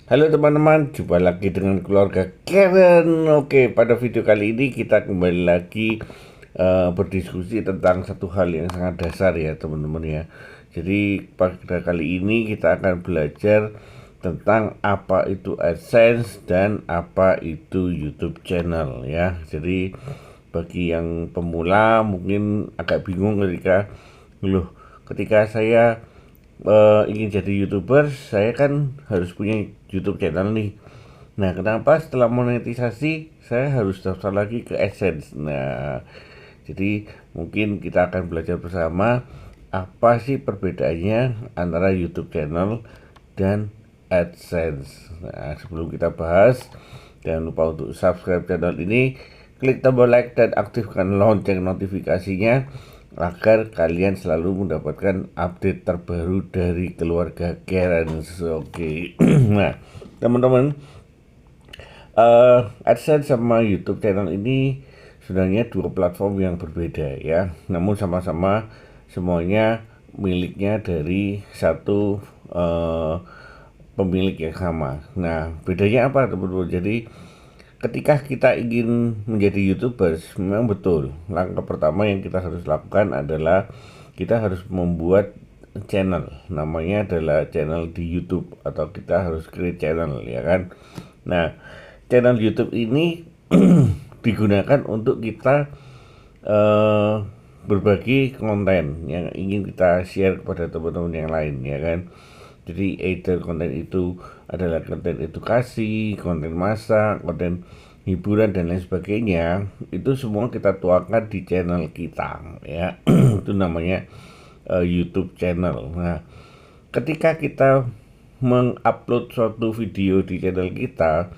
Halo teman-teman, jumpa lagi dengan keluarga Karen. Oke, pada video kali ini kita kembali lagi berdiskusi tentang satu hal yang sangat dasar ya teman-teman ya. Jadi pada kali ini kita akan belajar tentang apa itu AdSense dan apa itu YouTube channel ya. Jadi bagi yang pemula mungkin agak bingung ketika saya ingin jadi YouTuber, saya kan harus punya YouTube channel nih. Nah, kenapa setelah monetisasi saya harus daftar lagi ke AdSense? Nah, jadi mungkin kita akan belajar bersama apa sih perbedaannya antara YouTube channel dan AdSense. Nah, sebelum kita bahas, jangan lupa untuk subscribe channel ini, klik tombol like dan aktifkan lonceng notifikasinya agar kalian selalu mendapatkan update terbaru dari keluarga Karen. Oke. Nah, teman-teman, AdSense sama YouTube channel ini sebenarnya dua platform yang berbeda ya. Namun sama-sama semuanya miliknya dari satu pemilik yang sama. Nah, bedanya apa teman-teman? Jadi ketika kita ingin menjadi YouTubers, memang betul langkah pertama yang kita harus lakukan adalah kita harus membuat channel. Namanya adalah channel di YouTube atau kita harus create channel ya kan. Nah, channel YouTube ini digunakan untuk kita eh, berbagi konten yang ingin kita share kepada teman-teman yang lain ya kan. Jadi either konten itu adalah konten edukasi, konten masak, konten hiburan dan lain sebagainya. Itu semua kita tuangkan di channel kita ya. Itu namanya YouTube channel. Nah, ketika kita mengupload suatu video di channel kita,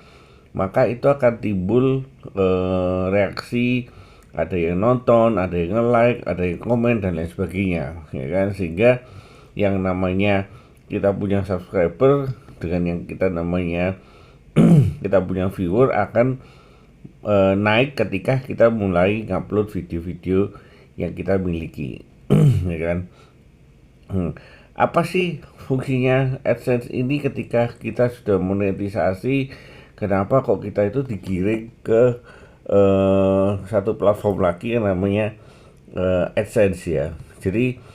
maka itu akan timbul reaksi, ada yang nonton, ada yang nge-like, ada yang komen dan lain sebagainya ya kan, sehingga yang namanya kita punya subscriber dengan yang kita namanya kita punya viewer akan naik ketika kita mulai ngupload video-video yang kita miliki. Ya kan. Apa sih fungsinya AdSense ini ketika kita sudah monetisasi? Kenapa kok kita itu digiring ke satu platform lagi yang namanya AdSense ya. Jadi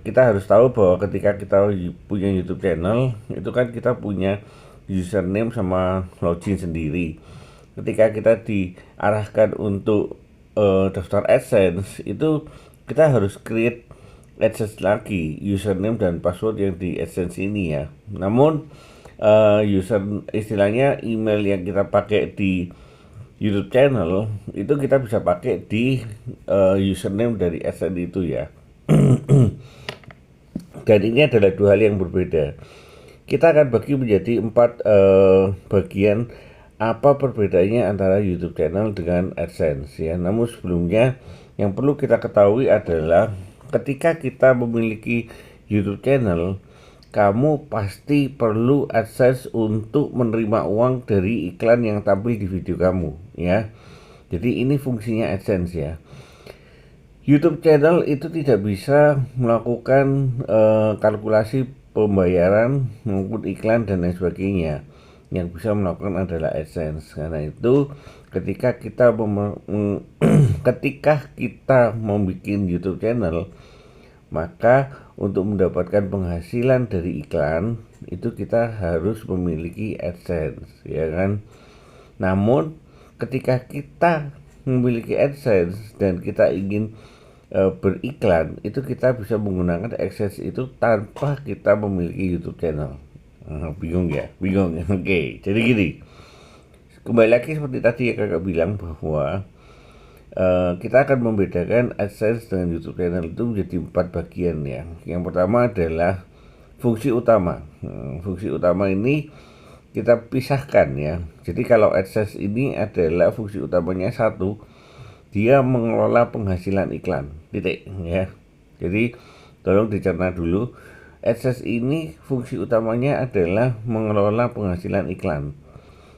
kita harus tahu bahwa ketika kita punya YouTube channel itu kan kita punya username sama login sendiri. Ketika kita diarahkan untuk daftar AdSense itu kita harus create AdSense lagi, username dan password yang di AdSense ini ya. Namun istilahnya email yang kita pakai di YouTube channel itu kita bisa pakai di username dari AdSense itu ya. Dan ini adalah dua hal yang berbeda. Kita akan bagi menjadi 4 bagian apa perbedaannya antara YouTube channel dengan AdSense ya. Namun sebelumnya yang perlu kita ketahui adalah ketika kita memiliki YouTube channel, kamu pasti perlu AdSense untuk menerima uang dari iklan yang tampil di video kamu ya. Jadi ini fungsinya AdSense ya. YouTube channel itu tidak bisa melakukan kalkulasi pembayaran maupun iklan dan lain sebagainya. Yang bisa melakukan adalah AdSense. Karena itu ketika kita ketika kita membuat YouTube channel, maka untuk mendapatkan penghasilan dari iklan itu kita harus memiliki AdSense ya kan. Namun ketika kita memiliki AdSense dan kita ingin beriklan, itu kita bisa menggunakan AdSense itu tanpa kita memiliki YouTube channel. Bingung ya? Bingung. Oke, jadi gini. Kembali lagi seperti tadi yang kakak bilang bahwa kita akan membedakan AdSense dengan YouTube channel itu menjadi 4 bagian ya. Yang pertama adalah fungsi utama. Fungsi utama ini kita pisahkan ya. Jadi kalau AdSense ini adalah fungsi utamanya satu, dia mengelola penghasilan iklan. Titik ya. Jadi tolong dicerna dulu. AdSense ini fungsi utamanya adalah mengelola penghasilan iklan.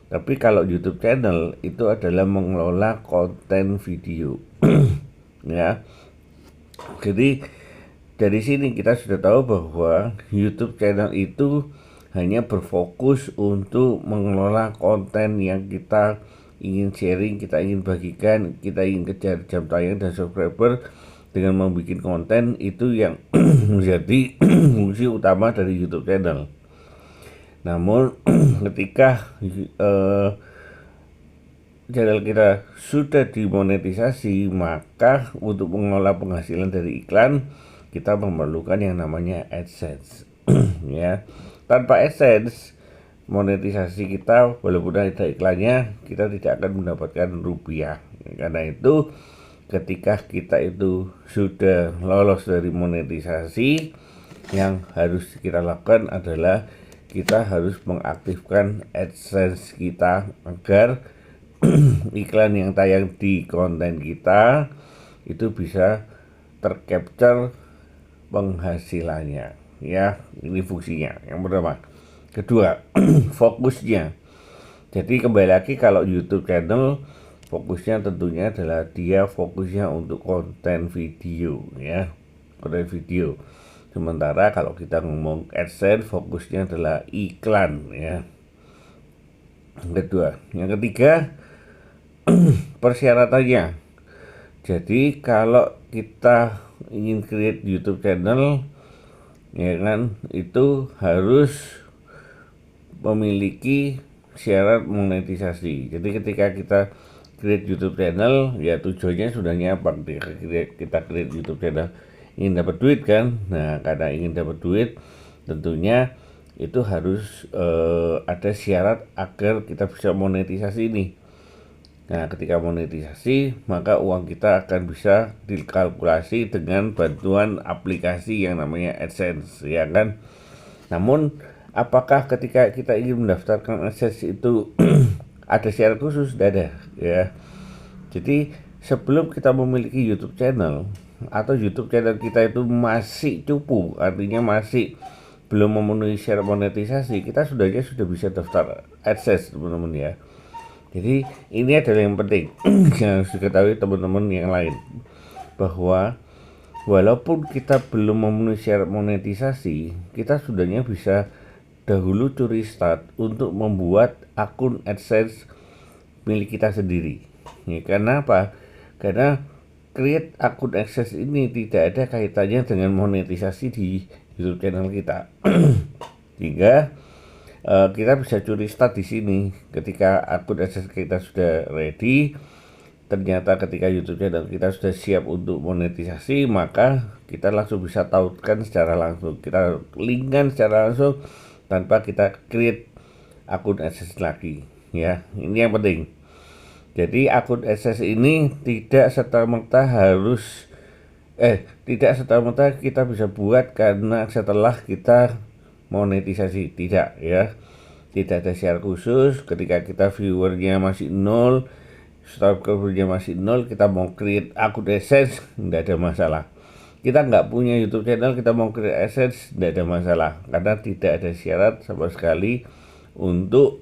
Tapi kalau YouTube channel itu adalah mengelola konten video. Ya. Jadi dari sini kita sudah tahu bahwa YouTube channel itu hanya berfokus untuk mengelola konten yang kita ingin sharing, kita ingin bagikan, kita ingin kejar jam tayang dan subscriber dengan membuat konten itu yang menjadi fungsi utama dari YouTube channel. Namun ketika channel kita sudah dimonetisasi, maka untuk mengelola penghasilan dari iklan kita memerlukan yang namanya AdSense. Ya, tanpa AdSense monetisasi kita walaupun ada iklannya kita tidak akan mendapatkan rupiah. Karena itu ketika kita itu sudah lolos dari monetisasi, yang harus kita lakukan adalah kita harus mengaktifkan AdSense kita agar iklan yang tayang di konten kita itu bisa tercapture penghasilannya. Ya, ini fungsinya yang pertama. Kedua, fokusnya. Jadi kembali lagi kalau YouTube channel fokusnya tentunya adalah dia fokusnya untuk konten video, ya, konten video. Sementara kalau kita ngomong AdSense fokusnya adalah iklan, ya. Kedua, yang ketiga persyaratannya. Jadi kalau kita ingin create YouTube channel, ya kan, itu harus memiliki syarat monetisasi. Jadi ketika kita create YouTube channel, ya tujuannya sudahnya apa? Kita create YouTube channel ingin dapat duit kan? Nah, karena ingin dapat duit, tentunya itu harus ada syarat agar kita bisa monetisasi ini. Nah, ketika monetisasi, maka uang kita akan bisa dikalkulasi dengan bantuan aplikasi yang namanya AdSense, ya kan? Namun apakah ketika kita ingin mendaftarkan AdSense itu ada syarat khusus? Tidak ada, ya. Jadi sebelum kita memiliki YouTube channel atau YouTube channel kita itu masih cupu, artinya masih belum memenuhi syarat monetisasi, kita sudah bisa daftar AdSense, teman-teman, ya. Jadi ini adalah yang penting yang harus diketahui teman-teman yang lain, bahwa walaupun kita belum memenuhi syarat monetisasi, kita sudahnya bisa dahulu curi start untuk membuat akun AdSense milik kita sendiri. Ya, karena apa? Karena create akun AdSense ini tidak ada kaitannya dengan monetisasi di YouTube channel kita. Sehingga kita bisa curi start di sini. Ketika akun AdSense kita sudah ready, ternyata ketika YouTube channel kita sudah siap untuk monetisasi, maka kita langsung bisa tautkan secara langsung, kita linkkan secara langsung tanpa kita create akun AdSense lagi, ya. Ini yang penting. Jadi akun AdSense ini tidak serta-merta kita bisa buat karena setelah kita monetisasi, tidak, ya. Tidak ada syarat khusus. Ketika kita viewernya masih 0, subscribernya masih 0, kita mau create akun AdSense, tidak ada masalah. Kita nggak punya YouTube channel, kita mau create AdSense, tidak ada masalah, karena tidak ada syarat sama sekali untuk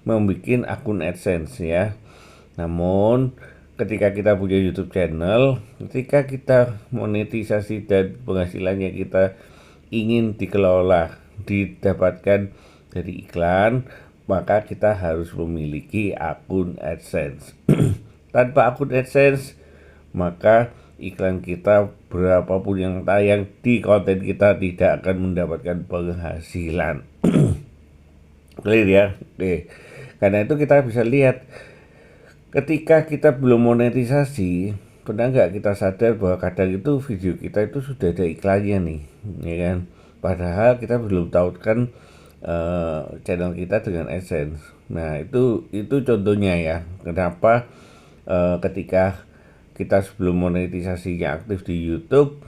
membuat akun AdSense, ya. Namun ketika kita punya YouTube channel, ketika kita monetisasi dan penghasilannya kita ingin dikelola, didapatkan dari iklan, maka kita harus memiliki akun AdSense. Tanpa akun AdSense, maka iklan kita berapapun yang tayang di konten kita tidak akan mendapatkan penghasilan. Clear, ya? Oke. Karena itu kita bisa lihat ketika kita belum monetisasi, pernah nggak kita sadar bahwa kadang itu video kita itu sudah ada iklannya nih, ya kan? Padahal kita belum tautkan channel kita dengan AdSense. Nah, itu contohnya, ya. Kenapa ketika kita sebelum monetisasinya aktif di YouTube,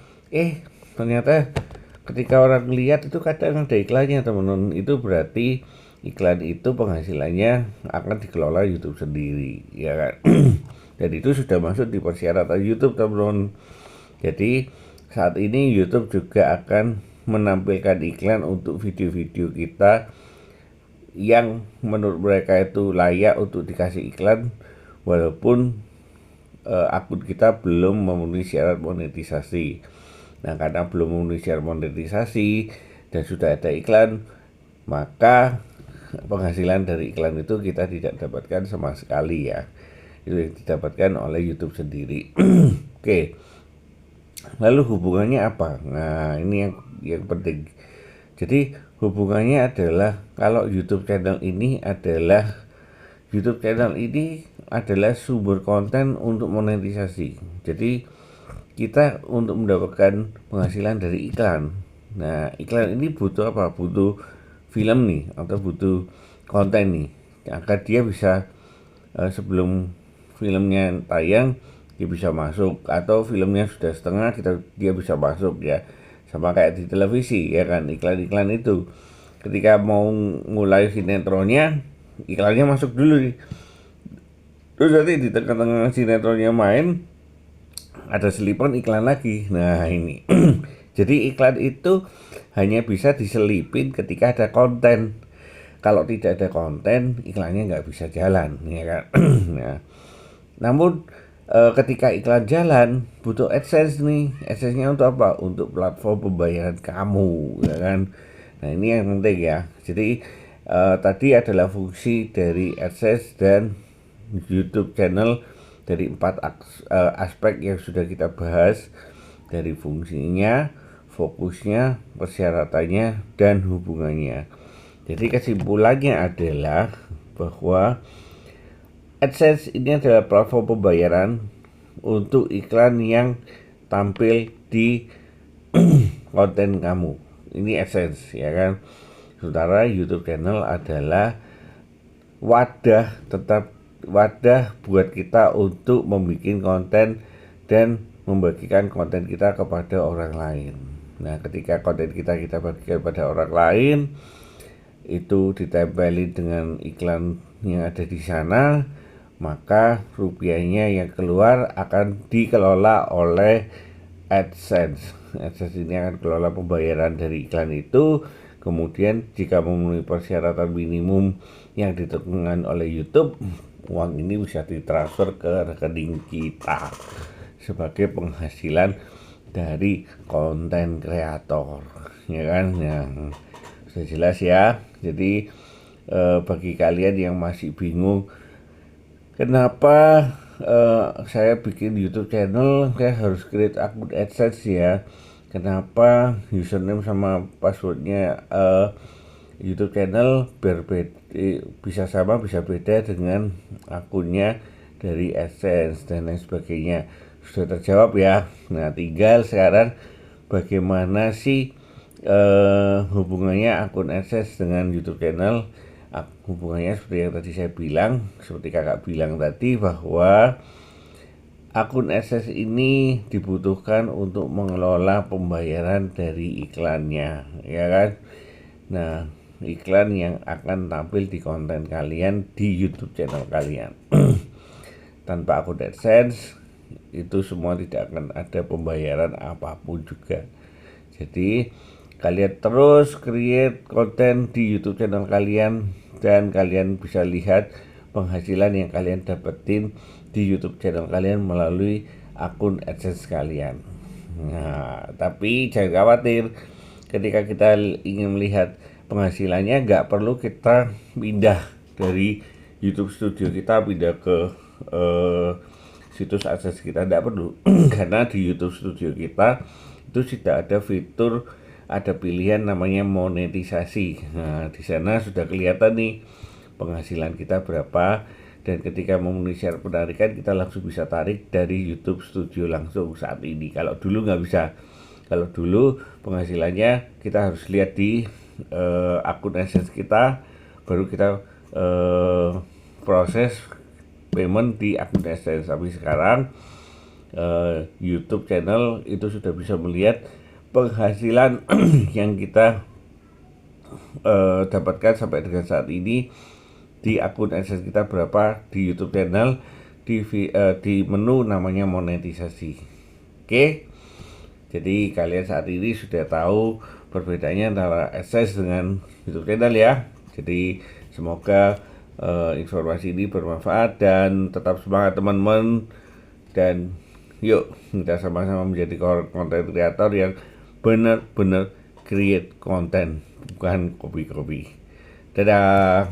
ternyata ketika orang lihat itu kadang ada iklannya, teman-teman. Itu berarti iklan itu penghasilannya akan dikelola YouTube sendiri, ya kan? Dan itu sudah masuk di persyaratan YouTube, teman-teman. Jadi saat ini YouTube juga akan menampilkan iklan untuk video-video kita yang menurut mereka itu layak untuk dikasih iklan, walaupun akun kita belum memenuhi syarat monetisasi. Nah, karena belum memenuhi syarat monetisasi dan sudah ada iklan, maka penghasilan dari iklan itu kita tidak dapatkan sama sekali ya. Itu yang didapatkan oleh YouTube sendiri. Oke. Lalu hubungannya apa? Nah, ini yang penting. Jadi hubungannya adalah kalau YouTube channel ini adalah sumber konten untuk monetisasi. Jadi kita untuk mendapatkan penghasilan dari iklan. Nah, iklan ini butuh apa? Butuh film nih atau butuh konten nih agar dia bisa sebelum filmnya tayang dia bisa masuk, atau filmnya sudah setengah dia bisa masuk ya, sama kayak di televisi ya kan, iklan-iklan itu ketika mau mulai sinetronnya iklannya masuk dulu nih, terus nanti di tengah-tengah sinetronnya main ada selipan iklan lagi. Nah ini jadi iklan itu hanya bisa diselipin ketika ada konten. Kalau tidak ada konten, iklannya nggak bisa jalan, ya kan? Nah, namun ketika iklan jalan, butuh AdSense nih. AdSense-nya untuk apa? Untuk platform pembayaran kamu, ya kan? Nah ini yang penting ya. Jadi tadi adalah fungsi dari AdSense dan YouTube channel dari 4 aspek yang sudah kita bahas, dari fungsinya, fokusnya, persyaratannya, dan hubungannya. Jadi kesimpulannya adalah bahwa AdSense ini adalah platform pembayaran untuk iklan yang tampil di konten kamu. Ini AdSense ya kan. Sementara YouTube channel adalah wadah buat kita untuk membuat konten dan membagikan konten kita kepada orang lain. Nah, ketika konten kita bagikan pada orang lain, itu ditempelin dengan iklan yang ada di sana, maka rupiahnya yang keluar akan dikelola oleh AdSense. AdSense ini akan kelola pembayaran dari iklan itu. Kemudian jika memenuhi persyaratan minimum yang ditentukan oleh YouTube, uang ini bisa ditransfer ke rekening kita sebagai penghasilan dari konten kreator, ya kan? Ya, sudah jelas ya. Jadi bagi kalian yang masih bingung kenapa saya bikin YouTube channel, saya harus create akun AdSense ya, kenapa username sama passwordnya YouTube channel bisa sama bisa beda dengan akunnya dari AdSense dan lain sebagainya, sudah terjawab ya. Nah tinggal sekarang bagaimana sih hubungannya akun AdSense dengan YouTube channel. Hubungannya seperti yang tadi saya bilang, seperti kakak bilang tadi, bahwa akun AdSense ini dibutuhkan untuk mengelola pembayaran dari iklannya, ya kan? Nah, iklan yang akan tampil di konten kalian di YouTube channel kalian. Tanpa akun AdSense itu semua tidak akan ada pembayaran apapun juga. Jadi kalian terus create konten di YouTube channel kalian dan kalian bisa lihat penghasilan yang kalian dapetin di YouTube channel kalian melalui akun AdSense kalian. Nah, tapi jangan khawatir, ketika kita ingin melihat penghasilannya nggak perlu kita pindah dari YouTube Studio kita pindah ke situs AdSense kita, tidak perlu. Karena di YouTube Studio kita itu sudah ada fitur, ada pilihan namanya monetisasi. Nah, di sana sudah kelihatan nih penghasilan kita berapa, dan ketika memenuhi syarat penarikan kita langsung bisa tarik dari YouTube Studio langsung saat ini. Kalau dulu nggak bisa. Kalau dulu penghasilannya kita harus lihat di akun AdSense kita, baru kita proses payment di akun AdSense. Tapi sekarang YouTube channel itu sudah bisa melihat penghasilan yang kita dapatkan sampai dengan saat ini di akun AdSense kita berapa di YouTube channel, di menu namanya monetisasi. Oke, jadi kalian saat ini sudah tahu perbedaannya antara AdSense dengan YouTube channel ya. Jadi semoga informasi ini bermanfaat dan tetap semangat teman-teman, dan yuk kita sama-sama menjadi konten kreator yang benar-benar create konten, bukan copy-copy. Dadah.